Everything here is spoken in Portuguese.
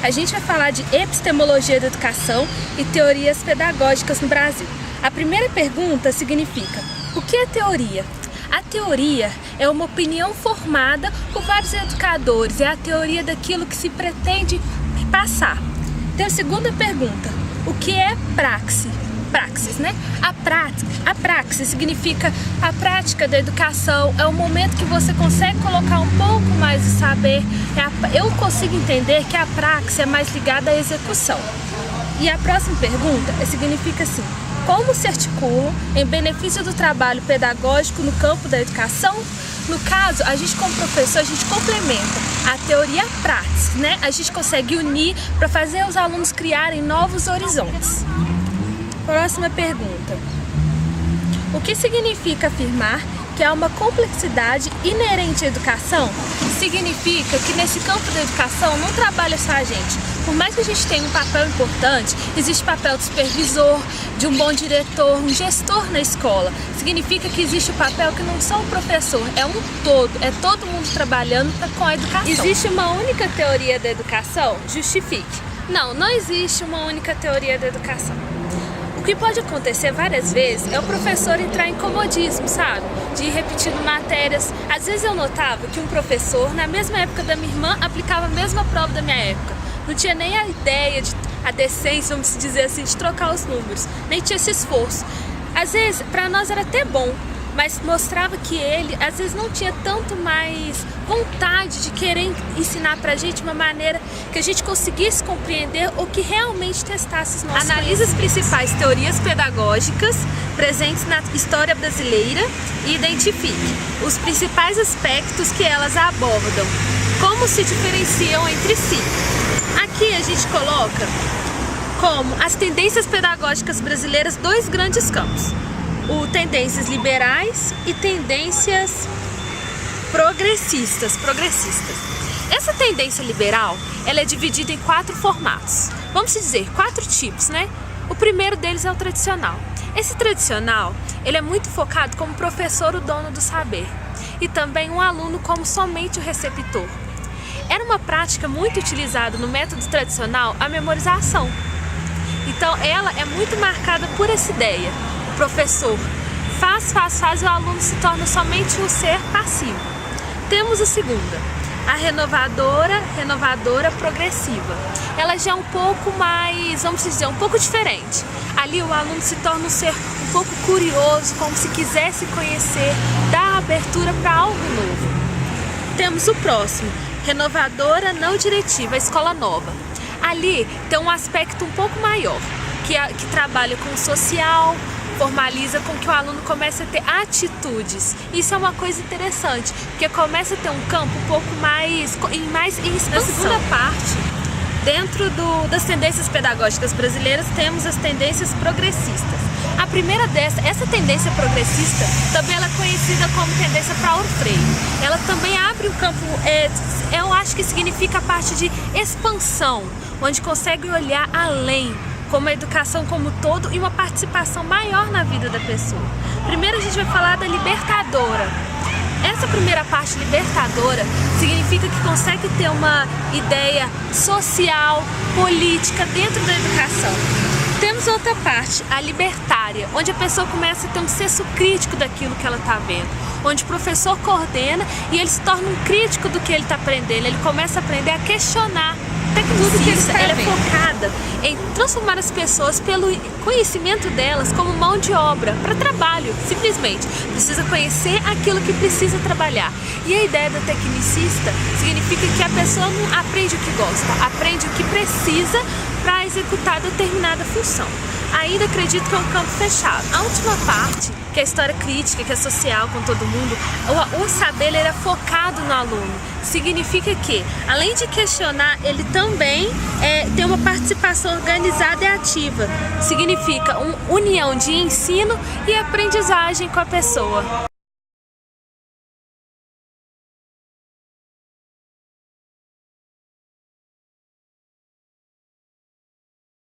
a gente vai falar de epistemologia da educação e teorias pedagógicas no Brasil. A primeira pergunta significa: o que é teoria? A teoria é uma opinião formada por vários educadores, é a teoria daquilo que se pretende passar. Tem a segunda pergunta: o que é praxis? Praxis, né? A praxis significa a prática da educação, é o momento que você consegue colocar um pouco mais de saber. Eu consigo entender que a praxis é mais ligada à execução. E a próxima pergunta significa assim: como se articulam em benefício do trabalho pedagógico no campo da educação? No caso, a gente como professor, a gente complementa a teoria à praxis, né? A gente consegue unir para fazer os alunos criarem novos horizontes. Próxima pergunta: o que significa afirmar que há uma complexidade inerente à educação? Significa que nesse campo da educação não trabalha só a gente. Por mais que a gente tenha um papel importante, existe papel do supervisor, de um bom diretor, um gestor na escola. Significa que existe o papel que não só o professor, é um todo, é todo mundo trabalhando com a educação. Existe uma única teoria da educação? Justifique. Não existe uma única teoria da educação. O que pode acontecer várias vezes é o professor entrar em comodismo, sabe? De ir repetindo matérias. Às vezes eu notava que um professor, na mesma época da minha irmã, aplicava a mesma prova da minha época. Não tinha nem a ideia, a decência, vamos dizer assim, de trocar os números. Nem tinha esse esforço. Às vezes, para nós era até bom, mas mostrava que ele, às vezes, não tinha tanto mais vontade de querer ensinar pra gente uma maneira que a gente conseguisse compreender ou que realmente testasse os nossos Analise as principais teorias pedagógicas presentes na história brasileira e identifique os principais aspectos que elas abordam, como se diferenciam entre si. Aqui a gente coloca como as tendências pedagógicas brasileiras dois grandes campos: tendências liberais e tendências progressistas. Essa tendência liberal, ela é dividida em 4 formatos. Vamos dizer, 4 tipos, né? O primeiro deles é o tradicional. Esse tradicional, ele é muito focado como professor, o dono do saber, e também um aluno como somente o receptor. Era uma prática muito utilizada no método tradicional a memorização. Então ela é muito marcada por essa ideia. O professor faz e o aluno se torna somente um ser passivo. Temos a segunda, a renovadora progressiva. Ela já é um pouco mais, vamos dizer, um pouco diferente. Ali o aluno se torna um ser um pouco curioso, como se quisesse conhecer, dar abertura para algo novo. Temos o próximo, renovadora não diretiva, a escola nova. Ali tem um aspecto um pouco maior, que trabalha com o social, formaliza com que o aluno comece a ter atitudes. Isso é uma coisa interessante, porque começa a ter um campo um pouco mais em expansão. Na segunda parte, dentro das tendências pedagógicas brasileiras, temos as tendências progressistas. A primeira essa tendência progressista, também ela é conhecida como tendência Paulo Freire. Ela também abre um campo, eu acho que significa a parte de expansão, onde consegue olhar além, como a educação como todo e uma participação maior na vida da pessoa. Primeiro a gente vai falar da libertadora. Essa primeira parte libertadora significa que consegue ter uma ideia social, política dentro da educação. Temos outra parte, a libertária, onde a pessoa começa a ter um senso crítico daquilo que ela está vendo, onde o professor coordena e ele se torna um crítico do que ele está aprendendo, ele começa a aprender a questionar tudo que ele está vendo. Ela é focada em transformar as pessoas pelo conhecimento delas como mão de obra para trabalho, simplesmente. Precisa conhecer aquilo que precisa trabalhar. E a ideia da tecnicista significa que a pessoa não aprende o que gosta, aprende o que precisa para executar determinada função. Ainda acredito que é um campo fechado. A última parte, que é a história crítica, que é social com todo mundo, o saber ele era focado no aluno. Significa que, além de questionar, ele também tem uma participação organizada e ativa. Significa uma união de ensino e aprendizagem com a pessoa.